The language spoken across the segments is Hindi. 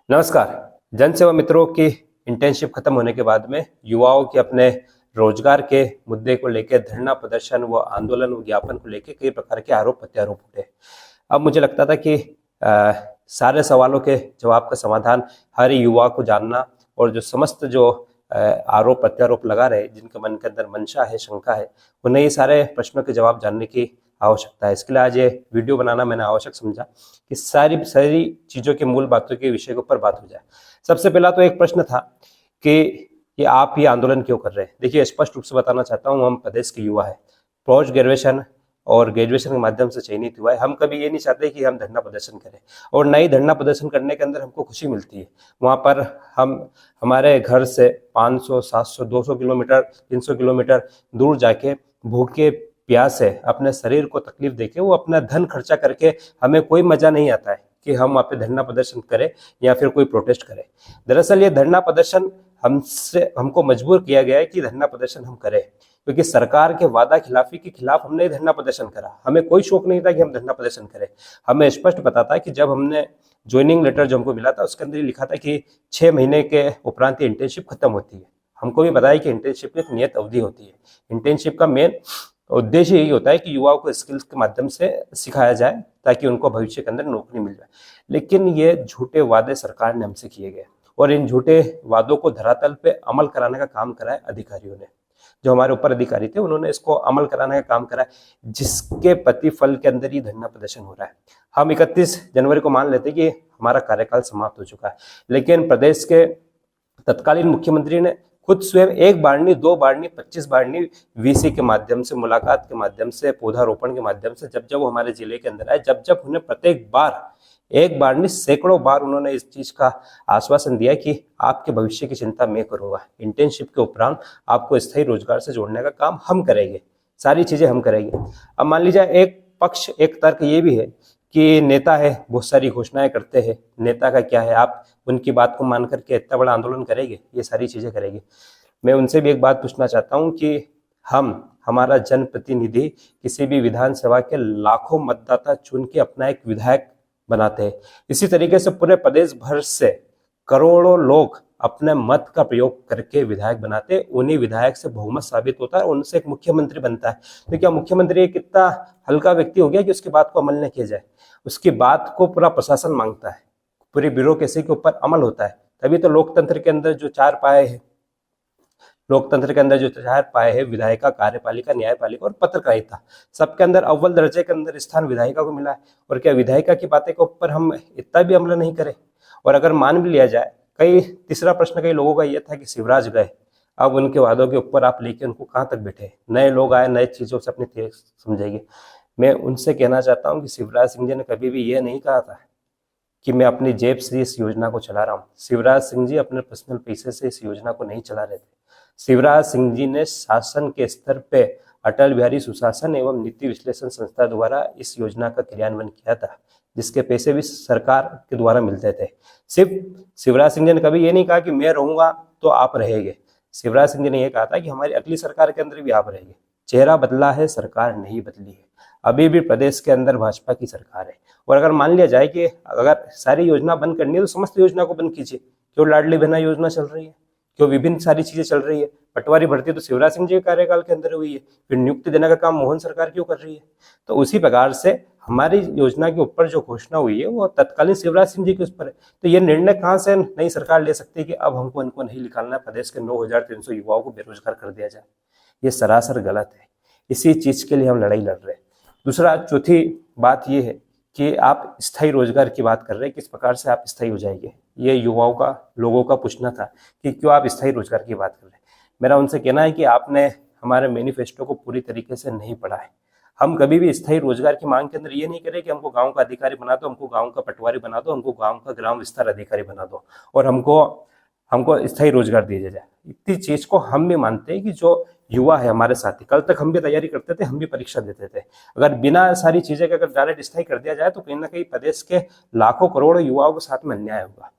नमस्कार। जन सेवा मित्रों की इंटर्नशिप खत्म होने के बाद में युवाओं के अपने रोजगार के मुद्दे को लेकर धरना प्रदर्शन व आंदोलन व ज्ञापन को लेकर कई प्रकार के आरोप प्रत्यारोप उठे। अब मुझे लगता था कि सारे सवालों के जवाब का समाधान हर युवा को जानना और जो समस्त जो आरोप प्रत्यारोप लगा रहे, जिनके मन के अंदर मंशा है, शंका है, उन्हें ये सारे प्रश्नों के जवाब जानने की आवश्यकता है। इसके लिए आज ये वीडियो बनाना मैंने आवश्यक समझा कि सारी चीजों के मूल बातों के विषय के ऊपर बात हो जाए। सबसे पहला तो एक प्रश्न था कि ये आप ये आंदोलन क्यों कर रहे हैं। देखिए, स्पष्ट रूप से बताना चाहता हूँ, हम प्रदेश के युवा है, पोस्ट ग्रेजुएशन और ग्रेजुएशन के माध्यम से चयनित हुआ है। हम कभी ये नहीं चाहते कि हम धरना प्रदर्शन करें, और न ही धरना प्रदर्शन करने के अंदर हमको खुशी मिलती है। वहाँ पर हम हमारे घर से 500, 700, 200 किलोमीटर, 300 किलोमीटर दूर जाके भूखे प्यास है अपने शरीर को तकलीफ देके वो अपना धन खर्चा करके, हमें कोई मजा नहीं आता है कि हम वहाँ पे धरना प्रदर्शन करें या फिर कोई प्रोटेस्ट करें। दरअसल ये धरना प्रदर्शन हमको मजबूर किया गया है कि धरना प्रदर्शन हम करें, क्योंकि सरकार के वादा खिलाफी के खिलाफ हमने धरना प्रदर्शन करा। हमें कोई शौक नहीं था कि हम धरना प्रदर्शन करें। हमें स्पष्ट पता था कि जब हमने ज्वाइनिंग लेटर जो हमको मिला था उसके अंदर लिखा था कि 6 महीने के उपरांत इंटर्नशिप खत्म होती है। हमको भी पता है कि इंटर्नशिप की एक नियत अवधि होती है। इंटर्नशिप का मेन उद्देश्य यही होता है कि युवाओं को स्किल्स के माध्यम से सिखाया जाए ताकि उनको भविष्य के अंदर नौकरी मिल जाए। लेकिन ये झूठे वादे सरकार ने हमसे किए गए, और इन झूठे वादों को धरातल पे अमल कराने का काम करा है अधिकारियों ने। जो हमारे ऊपर अधिकारी थे उन्होंने इसको अमल कराने का काम करा है, जिसके प्रतिफल के अंदर ही धरना प्रदर्शन हो रहा है। हम 31 जनवरी को मान लेते कि हमारा कार्यकाल समाप्त हो चुका है, लेकिन प्रदेश के तत्कालीन मुख्यमंत्री ने खुद स्वयं 1 बार नहीं, 2 बार नहीं, 25 बार नहीं, वीसी के माध्यम से, मुलाकात के माध्यम से, पौधारोपण के माध्यम से जब वो हमारे जिले के अंदर आए, जब उन्हें प्रत्येक बार, 1 बार नहीं, सैकड़ों बार उन्होंने इस चीज का आश्वासन दिया कि आपके भविष्य की चिंता मैं करूंगा, इंटर्नशिप के उपरांत आपको स्थायी रोजगार से जोड़ने का काम हम करेंगे, सारी चीजें हम करेंगे। अब मान लीजिए एक पक्ष, एक तर्क ये भी है कि नेता है, बहुत सारी घोषणाएं करते हैं, नेता का क्या है, आप उनकी बात को मान करके इतना बड़ा आंदोलन करेंगे, ये सारी चीजें करेंगे। मैं उनसे भी एक बात पूछना चाहता हूं कि हमारा जनप्रतिनिधि किसी भी विधानसभा के लाखों मतदाता चुन के अपना एक विधायक बनाते हैं। इसी तरीके से पूरे प्रदेश भर से करोड़ों लोग अपने मत का प्रयोग करके विधायक बनाते हैं। उन्हीं विधायक से बहुमत साबित होता है, उनसे एक मुख्यमंत्री बनता है। तो क्या मुख्यमंत्री कितना हल्का व्यक्ति हो गया कि उसकी बात को अमल न किया जाए? उसकी बात को पूरा प्रशासन मांगता है, पूरी ब्यूरोक्रेसी के ऊपर अमल होता है। तभी तो लोकतंत्र के अंदर जो 4 पाए हैं, विधायिका, कार्यपालिका, न्यायपालिका और पत्रकारिता, सबके अंदर अव्वल दर्जे के अंदर स्थान विधायिका को मिला है। और क्या विधायिका की बातें के ऊपर हम इतना भी अमल नहीं करें? और अगर मान भी लिया जाए, तीसरा प्रश्न कई लोगों का यह था कि शिवराज गए, अब उनके वादों के ऊपर आप लेके उनको कहां तक बैठे? नए लोग आए, नए चीजों से अपनी समझाइए। मैं उनसे कहना चाहता हूं कि शिवराज सिंह जी ने कभी भी यह नहीं कहा था कि मैं अपनी जेब से इस योजना को चला रहा हूं। शिवराज सिंह जी अपने पर्सनल पैसे से इस योजना को नहीं चला रहे थे। शिवराज सिंह जी ने शासन के स्तर पे अटल बिहारी सुशासन एवं नीति विश्लेषण संस्था द्वारा इस योजना का क्रियान्वयन किया था, जिसके पैसे भी सरकार के द्वारा मिलते थे। सिर्फ शिवराज सिंह जी ने कभी ये नहीं कहा कि मैं रहूंगा तो आप रहेंगे। शिवराज सिंह जी ने यह कहा था कि हमारी अगली सरकार के अंदर भी आप रहेंगे। चेहरा बदला है, सरकार नहीं बदली है। अभी भी प्रदेश के अंदर भाजपा की सरकार है। और अगर मान लिया जाए कि अगर सारी योजना बंद करनी है तो समस्त योजना को बंद कीजिए। क्यों लाडली बहना योजना चल रही है? क्यों विभिन्न सारी चीजें चल रही है? पटवारी भर्ती तो शिवराज सिंह जी के कार्यकाल के अंदर हुई है, फिर नियुक्ति देने का काम मोहन सरकार क्यों कर रही है? तो उसी प्रकार से हमारी योजना के ऊपर जो घोषणा हुई है वो तत्कालीन शिवराज सिंह जी के ऊपर है। तो ये निर्णय कहाँ से नई सरकार ले सकती है कि अब हमको इनको नहीं निकालना, प्रदेश के 9300 युवाओं को बेरोजगार कर दिया जाए? ये सरासर गलत है। इसी चीज के लिए हम लड़ाई लड़ रहे हैं। दूसरा, चौथी बात ये है कि आप स्थायी रोजगार की बात कर रहे हैं, किस प्रकार से आप स्थायी हो जाएंगे? ये युवाओं का, लोगों का पूछना था कि क्यों आप स्थायी रोजगार की बात कर रहे हैं। मेरा उनसे कहना है कि आपने हमारे मैनिफेस्टो को पूरी तरीके से नहीं पढ़ा है। हम कभी भी स्थायी रोजगार की मांग के अंदर ये नहीं करें कि हमको गांव का अधिकारी बना दो, हमको गांव का पटवारी बना दो, हमको गांव का ग्राम विस्तार अधिकारी बना दो और हमको स्थायी रोजगार दिया जाए। इतनी चीज को हम भी मानते हैं कि जो युवा है हमारे साथी, कल तक हम भी तैयारी करते थे, हम भी परीक्षा देते थे। अगर बिना सारी चीजें के अगर डायरेक्ट स्थायी कर दिया जाए तो कहीं ना कहीं प्रदेश के लाखों करोड़ों युवाओं के साथ में अन्याय होगा।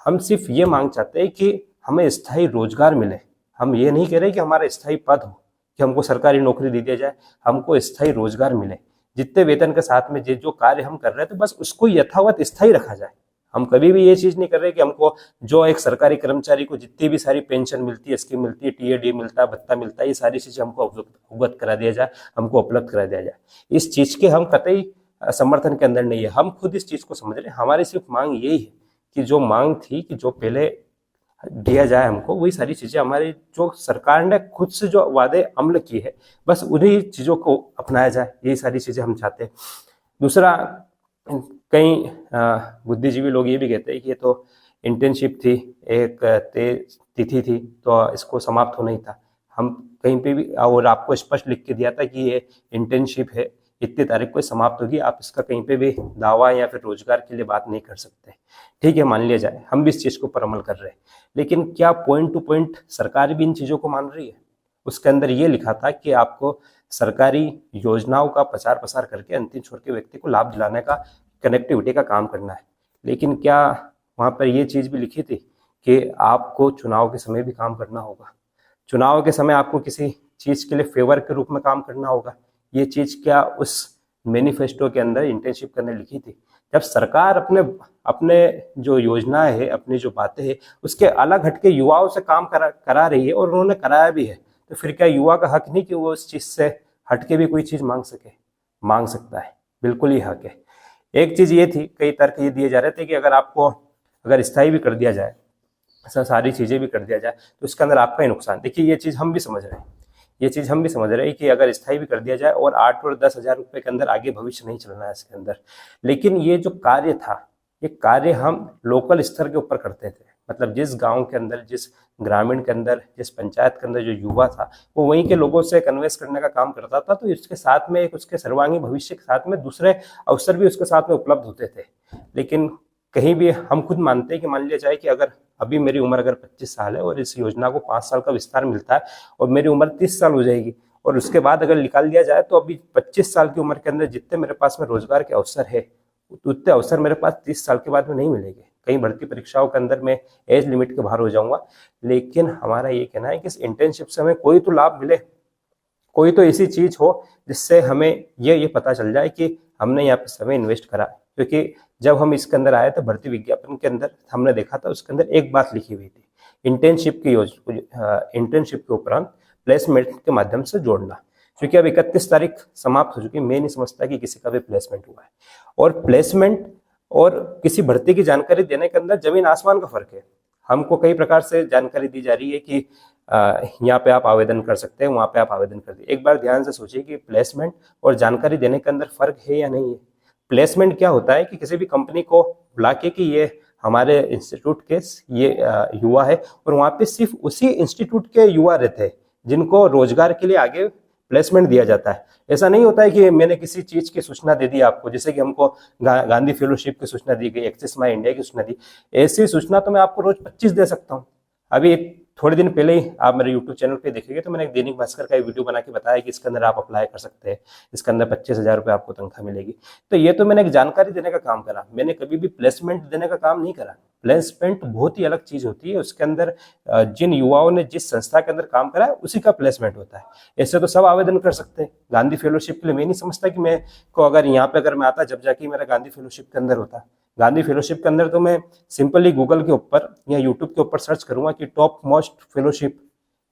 हम सिर्फ ये मांग चाहते हैं कि हमें स्थायी रोजगार मिले। हम ये नहीं कह रहे कि हमारा स्थायी पद हो, कि हमको सरकारी नौकरी दे दिया जाए। हमको स्थायी रोजगार मिले, जितने वेतन के साथ में जो कार्य हम कर रहे थे बस उसको यथावत स्थायी रखा जाए। हम कभी भी ये चीज नहीं कर रहे कि हमको जो एक सरकारी कर्मचारी को जितनी भी सारी पेंशन मिलती है, स्कीम मिलती है, टीएडी मिलता है, भत्ता मिलता है, ये सारी चीजें हमको अवगत करा दिया जाए, हमको उपलब्ध करा दिया जाए। इस चीज के हम कतई समर्थन के अंदर नहीं है, हम खुद इस चीज को समझ रहे हैं। हमारी सिर्फ मांग यही है कि जो मांग थी कि जो पहले दिया जाए हमको, वही सारी चीजें हमारी जो सरकार ने खुद से जो वादे अमल की है, बस उन्हीं चीजों को अपनाया जाए, यही सारी चीजें हम चाहते हैं। दूसरा, कई बुद्धिजीवी लोग ये भी कहते हैं कि ये तो इंटर्नशिप थी, एक तय तिथि थी, तो इसको समाप्त होना ही था। हम कहीं पे भी, और आपको स्पष्ट लिख के दिया था कि ये इंटर्नशिप है, इतनी तारीख को समाप्त होगी, आप इसका कहीं पे भी दावा या फिर रोजगार के लिए बात नहीं कर सकते। ठीक है, मान लिया जाए, हम भी इस चीज को पर अमल कर रहे हैं, लेकिन क्या पॉइंट टू पॉइंट सरकार भी इन चीजों को मान रही है? उसके अंदर ये लिखा था कि आपको सरकारी योजनाओं का प्रचार प्रसार करके अंतिम छोर के व्यक्ति को लाभ दिलाने का, कनेक्टिविटी का काम करना है। लेकिन क्या वहां पर ये चीज भी लिखी थी कि आपको चुनाव के समय भी काम करना होगा, चुनाव के समय आपको किसी चीज के लिए फेवर के रूप में काम करना होगा? ये चीज क्या उस मैनिफेस्टो के अंदर इंटर्नशिप करने लिखी थी? जब सरकार अपने जो योजनाएं है, अपनी जो बातें हैं, उसके अलग हटके युवाओं से काम करा रही है, और उन्होंने कराया भी है, तो फिर क्या युवा का हक नहीं कि वो उस चीज से हटके भी कोई चीज मांग सके? मांग सकता है, बिल्कुल ही हक है। एक चीज ये थी, कई तर्क ये दिए जा रहे थे कि अगर स्थायी भी कर दिया जाए, सारी चीजें भी कर दिया जाए, तो इसके अंदर आपका ही नुकसान। देखिए, ये चीज हम भी समझ रहे हैं, ये चीज हम भी समझ रहे हैं कि अगर स्थायी भी कर दिया जाए और 8 और 10,000 रुपए के अंदर आगे भविष्य नहीं चलना है इसके अंदर, लेकिन ये जो कार्य था, ये कार्य हम लोकल स्तर के ऊपर करते थे। मतलब जिस गांव के अंदर, जिस ग्रामीण के अंदर, जिस पंचायत के अंदर जो युवा था, वो वहीं के लोगों से कन्वेंस करने का काम करता था, तो इसके साथ में एक उसके सर्वांगीण भविष्य के साथ में दूसरे अवसर भी उसके साथ में उपलब्ध होते थे। लेकिन कहीं भी हम खुद मानते हैं कि मान लिया जाए कि अगर अभी मेरी उम्र अगर 25 साल है और इस योजना को 5 साल का विस्तार मिलता है और मेरी उम्र 30 साल हो जाएगी, और उसके बाद अगर निकाल दिया जाए तो अभी 25 साल की उम्र के अंदर जितने मेरे पास में रोजगार के अवसर है, उतने अवसर मेरे पास 30 साल के बाद में नहीं मिलेंगे। कई भर्ती परीक्षाओं के अंदर मैं एज लिमिट के बाहर हो जाऊंगा। लेकिन हमारा ये कहना है कि इस इंटर्नशिप से हमें कोई तो लाभ मिले, कोई तो ऐसी चीज हो जिससे हमें ये पता चल जाए कि हमने यहाँ पे समय इन्वेस्ट करा। क्योंकि जब हम इसके अंदर आए तो भर्ती विज्ञापन के अंदर हमने देखा था, उसके अंदर एक बात लिखी हुई थी, इंटर्नशिप की इंटर्नशिप के उपरांत प्लेसमेंट के माध्यम से जोड़ना। क्योंकि अब 31 तारीख समाप्त हो चुकी, मैं नहीं समझता कि किसी का भी प्लेसमेंट हुआ है। और प्लेसमेंट और किसी भर्ती की जानकारी देने के अंदर जमीन आसमान का फर्क है। हमको कई प्रकार से जानकारी दी जा रही है कि यहाँ पे आप आवेदन कर सकते हैं, वहाँ पे आप आवेदन कर दिए। एक बार ध्यान से सोचिए कि प्लेसमेंट और जानकारी देने के अंदर फर्क है या नहीं है। प्लेसमेंट क्या होता है कि किसी भी कंपनी को बुला के कि ये हमारे इंस्टीट्यूट के ये युवा है, और वहाँ पे सिर्फ उसी इंस्टीट्यूट के युवा रहते हैं जिनको रोजगार के लिए आगे प्लेसमेंट दिया जाता है। ऐसा नहीं होता है कि मैंने किसी चीज की सूचना दे दी आपको, जैसे कि हमको गांधी फेलोशिप की सूचना दी गई, एक्सिस माई इंडिया की सूचना दी। ऐसी सूचना तो मैं आपको रोज 25 दे सकता हूँ। अभी थोड़े दिन पहले ही आप मेरे YouTube चैनल पे देखेंगे तो मैंने एक दैनिक भास्कर का एक वीडियो बना के बताया कि इसके अंदर आप अप्लाई कर सकते हैं, इसके अंदर 25,000 रुपये आपको तनख्वाह मिलेगी। तो ये तो मैंने एक जानकारी देने का काम करा, मैंने कभी भी प्लेसमेंट देने का काम नहीं करा। प्लेसमेंट बहुत ही अलग चीज होती है, उसके अंदर जिन युवाओं ने जिस संस्था के अंदर काम करा है उसी का प्लेसमेंट होता है। ऐसे तो सब आवेदन कर सकते हैं। गांधी फेलोशिप के लिए मैं नहीं समझता कि मैं को अगर यहाँ पे अगर मैं आता जब जाके मेरा गांधी फेलोशिप के अंदर होता। गांधी फेलोशिप के अंदर तो मैं सिंपली गूगल के ऊपर या यूट्यूब के ऊपर सर्च करूंगा कि टॉप मोस्ट फेलोशिप,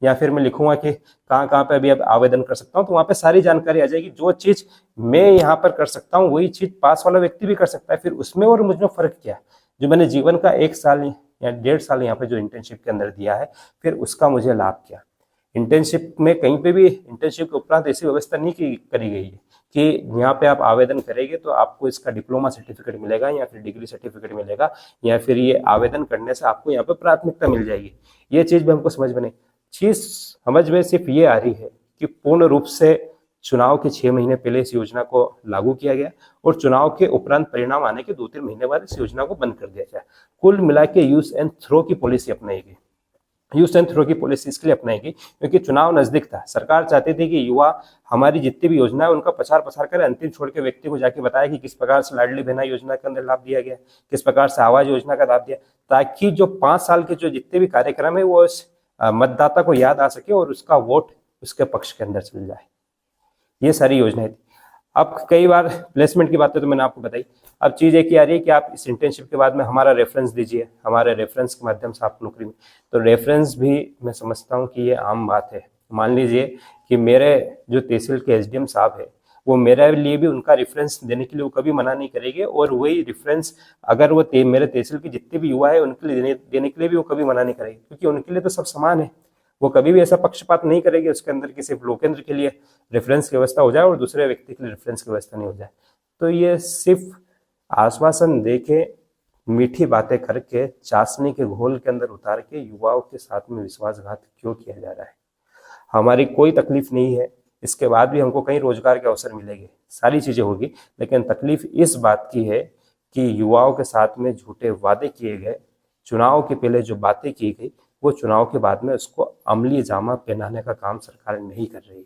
या फिर मैं लिखूंगा कि कहाँ कहाँ पे अभी अब आवेदन कर सकता हूँ, तो वहाँ पे सारी जानकारी आ जाएगी। जो चीज मैं यहाँ पर कर सकता हूँ वही चीज पास वाला व्यक्ति भी कर सकता है। फिर उसमें और मुझमें फर्क क्या है? जो मैंने जीवन का 1 साल या 1.5 साल यहाँ पे जो इंटर्नशिप के अंदर दिया है, फिर उसका मुझे लाभ क्या? इंटर्नशिप में कहीं पे भी इंटर्नशिप के उपरांत ऐसी व्यवस्था नहीं करी गई है कि यहाँ पे आप आवेदन करेंगे तो आपको इसका डिप्लोमा सर्टिफिकेट मिलेगा या फिर डिग्री सर्टिफिकेट मिलेगा, या फिर ये आवेदन करने से आपको यहाँ पे प्राथमिकता मिल जाएगी। ये चीज भी हमको समझ में नहीं। चीज समझ में सिर्फ ये आ रही है कि पूर्ण रूप से चुनाव के 6 महीने पहले इस योजना को लागू किया गया और चुनाव के उपरांत परिणाम आने के 2-3 महीने बाद इस योजना को बंद कर दिया जाए। कुल मिला के यूज एंड थ्रो की पॉलिसी अपनाएगी। यूज एंड थ्रो की पॉलिसी इसके लिए अपनाएगी क्योंकि चुनाव नजदीक था। सरकार चाहती थी कि युवा हमारी जितनी भी योजना है उनका प्रचार प्रसार करे, अंतिम छोड़ के व्यक्ति को जाके बताया कि किस प्रकार से लाडली बहना योजना के अंदर लाभ दिया गया, किस प्रकार से आवाज योजना का लाभ दिया, ताकि जो 5 साल के जो जितने भी कार्यक्रम है वो इस मतदाता को याद आ सके और उसका वोट उसके पक्ष के अंदर चल जाए। ये सारी योजनाएं थी। अब कई बार प्लेसमेंट की बातें तो मैंने आपको बताई, अब चीज़ एक ही आ रही है कि आप इस इंटर्नशिप के बाद में हमारा रेफरेंस दीजिए, हमारे रेफरेंस के माध्यम से आप नौकरी में, तो रेफरेंस भी मैं समझता हूँ कि ये आम बात है। मान लीजिए कि मेरे जो तहसील के एसडीएम साहब है, वो मेरे लिए भी उनका रेफरेंस देने के लिए वो कभी मना नहीं करेंगे, और वही रेफरेंस अगर वो मेरे तहसील के जितने भी युवा है उनके लिए देने के लिए भी वो कभी मना नहीं करेंगे, क्योंकि उनके लिए तो सब समान है। वो कभी भी ऐसा पक्षपात नहीं करेंगे उसके अंदर कि सिर्फ लोकेंद्र के लिए रेफरेंस की व्यवस्था हो जाए और दूसरे व्यक्ति के लिए रेफरेंस की व्यवस्था नहीं हो जाए। तो ये सिर्फ आश्वासन दे के, मीठी बातें करके, चाशनी के घोल के अंदर उतार के युवाओं के साथ में विश्वासघात क्यों किया जा रहा है? हमारी कोई तकलीफ नहीं है, इसके बाद भी हमको कहीं रोजगार के अवसर मिलेंगे, सारी चीजें होगी, लेकिन तकलीफ इस बात की है कि युवाओं के साथ में झूठे वादे किए गए, चुनाव के पहले जो बातें की गई वो चुनाव के बाद में उसको अमली जामा पहनाने का काम सरकार नहीं कर रही है।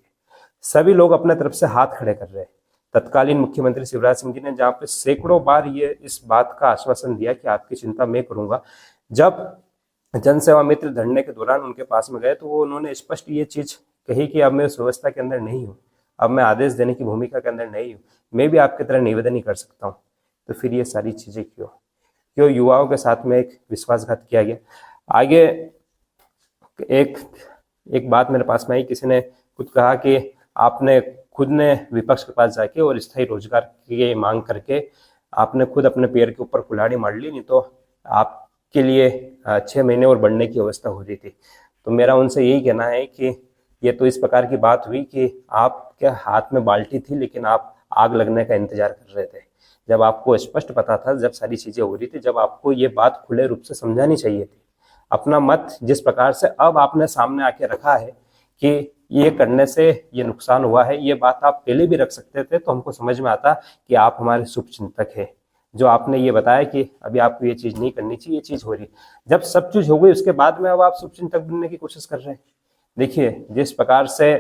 सभी लोग अपने तरफ से हाथ खड़े कर रहे हैं। तत्कालीन मुख्यमंत्री शिवराज सिंह जी ने जहाँ पे सैकड़ों बार ये इस बात का आश्वासन दिया कि आपकी चिंता मैं करूंगा, जब जन सेवा मित्र धरने के दौरान उनके पास में गए तो वो उन्होंने स्पष्ट ये चीज कही कि अब मैं उस व्यवस्था के अंदर नहीं हूँ, अब मैं आदेश देने की भूमिका के अंदर नहीं हूँ, मैं भी आपकी तरह निवेदन ही कर सकता हूँ। तो फिर ये सारी चीजें क्यों युवाओं के साथ में एक विश्वासघात किया गया? आगे एक बात मेरे पास में आई, किसी ने खुद कहा कि आपने खुद ने विपक्ष के पास जाके और स्थायी रोजगार की मांग करके आपने खुद अपने पैर के ऊपर कुल्हाड़ी मार ली, नहीं तो आपके लिए 6 महीने और बढ़ने की अवस्था हो रही थी। तो मेरा उनसे यही कहना है कि ये तो इस प्रकार की बात हुई कि आपके हाथ में बाल्टी थी लेकिन आप आग लगने का इंतजार कर रहे थे, जब आपको स्पष्ट पता था, जब सारी चीजें हो रही थी, जब आपको ये बात खुले रूप से समझानी चाहिए थी। अपना मत जिस प्रकार से अब आपने सामने आके रखा है कि ये करने से ये नुकसान हुआ है, ये बात आप पहले भी रख सकते थे, तो हमको समझ में आता कि आप हमारे शुभचिंतक है। जो आपने ये बताया कि अभी आपको ये चीज नहीं करनी चाहिए, ये चीज हो रही, जब सब चीज हो गई उसके बाद में अब आप शुभचिंतक बनने की कोशिश कर रहे हैं। देखिए, जिस प्रकार से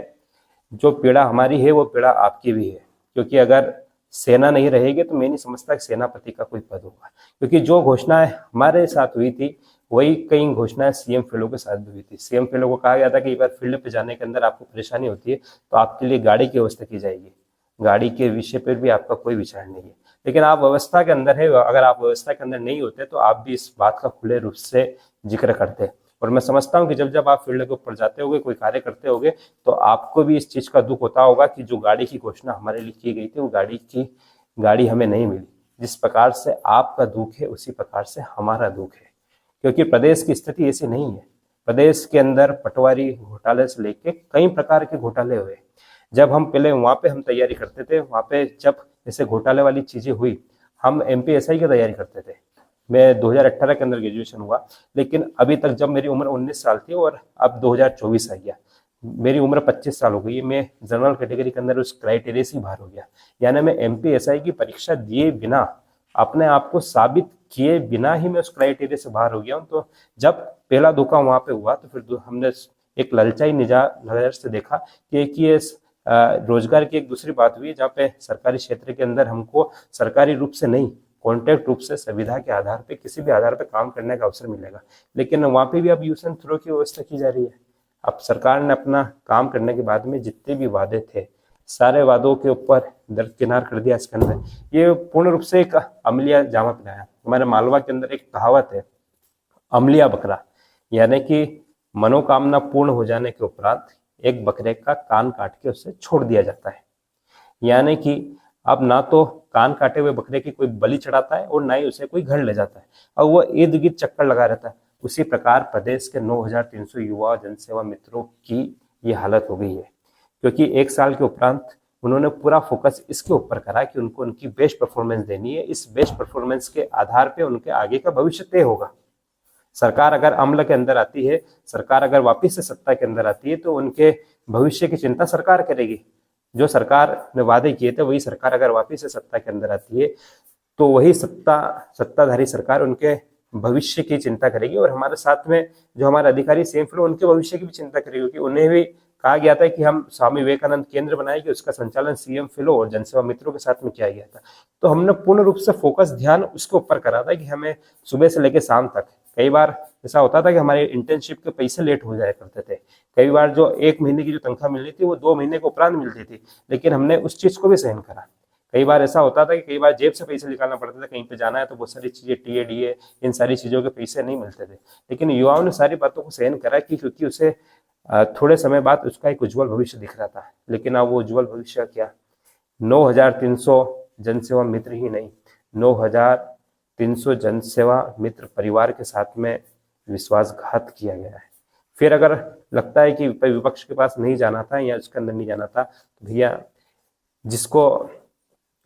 जो पीड़ा हमारी है वो पीड़ा आपकी भी है, क्योंकि अगर सेना नहीं रहेगी तो मैं नहीं समझता कि सेनापति का कोई पद होगा, क्योंकि जो घोषणाएं हमारे साथ हुई थी वही कई घोषणाएं सीएम फेलो के साथ भी हुई थी। सीएम फेलो को कहा गया था कि एक बार फील्ड पे जाने के अंदर आपको परेशानी होती है तो आपके लिए गाड़ी की व्यवस्था की जाएगी, गाड़ी के विषय पर भी आपका कोई विचार नहीं है, लेकिन आप व्यवस्था के अंदर है, अगर आप व्यवस्था के अंदर नहीं होते तो आप भी इस बात का खुले रूप से जिक्र करते। और मैं समझता हूँ कि जब आप फील्ड के ऊपर जाते होगे, कोई कार्य करते होगे, तो आपको भी इस चीज का दुख होता होगा कि जो गाड़ी की घोषणा हमारे लिए की गई थी वो गाड़ी हमें नहीं मिली। जिस प्रकार से आपका दुख है उसी प्रकार से हमारा दुख है, क्योंकि प्रदेश की स्थिति ऐसी नहीं है। प्रदेश के अंदर पटवारी घोटाले से लेके कई प्रकार के घोटाले हुए। जब हम पहले वहां पे हम तैयारी करते थे, वहां पे जब ऐसे घोटाले वाली चीजें हुई, हम एमपीएसआई की तैयारी करते थे। मैं 2018 के अंदर ग्रेजुएशन हुआ, लेकिन अभी तक जब मेरी उम्र 19 साल थी और अब 2024 आ गया, मेरी उम्र 25 साल हो गई है, मैं जनरल कैटेगरी के अंदर उस क्राइटेरिया से बाहर हो गया। यानी मैं एमपीएसआई की परीक्षा दिए बिना, अपने आप को साबित किए बिना ही मैं उस क्राइटेरिया से बाहर हो गया हूँ। तो जब पहला धोखा वहां पे हुआ तो फिर हमने एक ललचाई नजर से देखा कि ये रोजगार की एक दूसरी बात हुई, जहाँ पे सरकारी क्षेत्र के अंदर हमको सरकारी रूप से नहीं, कॉन्ट्रैक्ट रूप से सुविधा के आधार पे, किसी भी आधार पे काम करने का अवसर मिलेगा। लेकिन वहां पे भी अब यूज एंड थ्रो की व्यवस्था की जा रही है। अब सरकार ने अपना काम करने के बाद में जितने भी वादे थे, सारे वादों के ऊपर दरकिनार कर दिया इसके अंदर। ये पूर्ण रूप से एक अमलिया जामा पहनाया। हमारे मालवा के अंदर एक कहावत है, अमलिया बकरा, यानी कि मनोकामना पूर्ण हो जाने के उपरांत एक बकरे का कान काट के उसे छोड़ दिया जाता है। यानी कि अब ना तो कान काटे हुए बकरे की कोई बलि चढ़ाता है और ना ही उसे कोई घर ले जाता है, और वो इर्द गिर्द चक्कर लगा रहता है। उसी प्रकार प्रदेश के 9300 युवा जनसेवा मित्रों की ये हालत हो गई है, क्योंकि एक साल के उपरांत उन्होंने पूरा फोकस इसके ऊपर करा कि उनको उनकी बेस्ट परफॉर्मेंस देनी है। इस बेस्ट परफॉर्मेंस के आधार पे उनके आगे का भविष्य तय होगा। सरकार अगर अमल के अंदर आती है, सरकार अगर वापिस से सत्ता के अंदर आती है, तो उनके भविष्य की चिंता सरकार करेगी। जो सरकार ने वादे किए थे वही सरकार अगर वापिस से सत्ता के अंदर आती है तो वही सत्ताधारी सरकार उनके भविष्य की चिंता करेगी। और हमारे साथ में जो हमारे अधिकारी सीएम फेलो, उनके भविष्य की भी चिंता करेगी, क्योंकि उन्हें भी कहा गया था कि हम स्वामी विवेकानंद केंद्र बनाएंगे, उसका संचालन सीएम फेलो और जनसेवा मित्रों के साथ में किया गया था। तो हमने पूर्ण रूप से फोकस ध्यान उसके ऊपर करा था कि हमें सुबह से लेकर शाम तक, कई बार ऐसा होता था कि हमारे इंटर्नशिप के पैसे लेट हो जाया करते थे, कई बार जो 1 महीने की जो तनख्वाह मिलनी थी वो 2 महीने के उपरांत मिलती थी, लेकिन हमने उस चीज को भी सहन करा। कई बार ऐसा होता था कि कई बार जेब से पैसे निकालना पड़ता था, कहीं पे जाना है तो बहुत सारी चीजें टीए डीए इन सारी चीजों के पैसे नहीं मिलते थे। लेकिन युवाओं ने सारी बातों को सहन करा कि क्योंकि उसे थोड़े समय बाद उसका एक उज्जवल भविष्य दिख रहा था। लेकिन अब वो उज्जवल भविष्य क्या, 9,300 जनसेवा मित्र ही नहीं, 9,300 जनसेवा मित्र परिवार के साथ में विश्वासघात किया गया है। फिर अगर लगता है कि विपक्ष के पास नहीं जाना था या उसके अंदर नहीं जाना था, तो भैया जिसको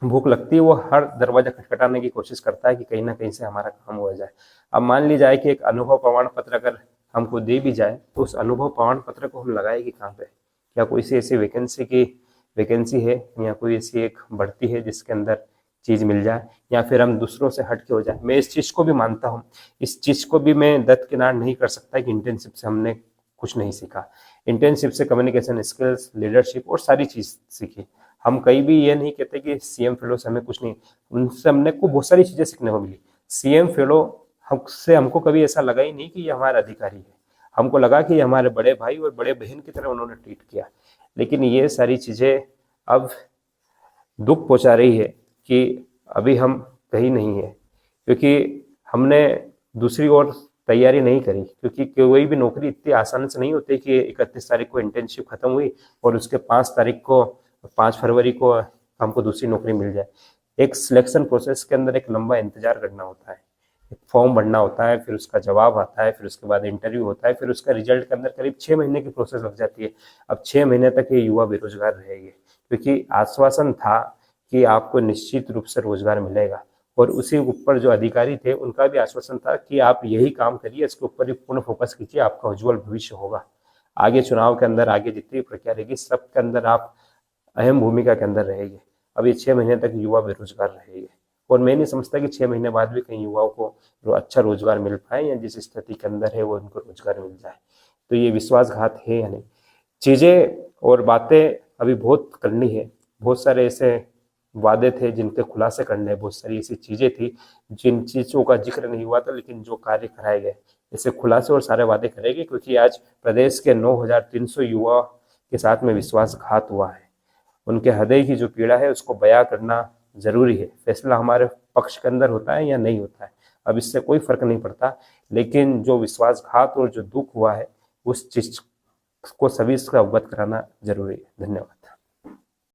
भूख लगती है वो हर दरवाजा खटखटाने की कोशिश करता है कि कहीं ना कहीं से हमारा काम हो जाए। अब मान ली जाए कि एक अनुभव प्रमाण पत्र अगर हमको दे भी जाए तो उस अनुभव प्रमाण पत्र को हम लगाएगी कहाँ पे? क्या कोई सी ऐसी वैकेंसी है या कोई ऐसी एक बढ़ती है जिसके अंदर चीज मिल जाए, या फिर हम दूसरों से हट के हो जाए? मैं इस चीज को भी मानता हूँ, इस चीज को भी मैं दरकिनार नहीं कर सकता कि इंटर्नशिप से हमने कुछ नहीं सीखा। इंटर्नशिप से कम्युनिकेशन स्किल्स, लीडरशिप और सारी चीज सीखी। हम कहीं भी ये नहीं कहते कि सीएम फेलो से हमें कुछ नहीं, उनसे हमने को बहुत सारी चीजें सीखने को मिली। सीएम फेलो हमको कभी ऐसा लगा ही नहीं कि ये हमारा अधिकारी है, हमको लगा कि ये हमारे बड़े भाई और बड़े बहन की तरह उन्होंने ट्रीट किया। लेकिन ये सारी चीजें अब दुख पहुंचा रही है कि अभी हम कहीं नहीं है, क्योंकि हमने दूसरी ओर तैयारी नहीं करी। क्योंकि कोई भी नौकरी इतनी आसानी से नहीं होती कि 31 तारीख को इंटर्नशिप खत्म हुई और उसके 5 फरवरी को हमको दूसरी नौकरी मिल जाए। एक सिलेक्शन प्रोसेस के अंदर एक लंबा इंतजार करना होता है, एक फॉर्म भरना होता है, फिर उसका जवाब आता है, फिर उसके बाद इंटरव्यू होता है, फिर उसका रिजल्ट के अंदर करीब 6 महीने की प्रोसेस लग जाती है। अब 6 महीने तक ये युवा बेरोजगार रहेंगे, क्योंकि आश्वासन था कि आपको निश्चित रूप से रोजगार मिलेगा, और उसी ऊपर जो अधिकारी थे उनका भी आश्वासन था कि आप यही काम करिए, इसके ऊपर ही पूर्ण फोकस कीजिए, आपका उज्जवल भविष्य होगा। आगे चुनाव के अंदर आगे जितनी प्रक्रिया रहेगी सब के अंदर आप अहम भूमिका के अंदर रहेंगे। अब ये 6 महीने तक युवा बेरोजगार रहेंगे, और मैं नहीं समझता कि 6 महीने बाद भी कहीं युवाओं को अच्छा रोजगार मिल पाए, या जिस स्थिति के अंदर है वो उनको रोजगार मिल जाए। तो ये विश्वासघात है या नहीं? चीजें और बातें अभी बहुत करनी है, बहुत सारे ऐसे वादे थे जिनके खुलासे करने, बहुत सारी ऐसी चीजें थी जिन चीजों का जिक्र नहीं हुआ था, लेकिन जो कार्य कराए गए ऐसे खुलासे और सारे वादे करेंगे। क्योंकि आज प्रदेश के 9,300 युवा के साथ में विश्वासघात हुआ है, उनके हृदय की जो पीड़ा है उसको बयां करना जरूरी है। फैसला हमारे पक्ष के अंदर होता है या नहीं होता है, अब इससे कोई फर्क नहीं पड़ता, लेकिन जो विश्वासघात और जो दुख हुआ है उस चीज को सभी से अवगत कराना जरूरी है। धन्यवाद।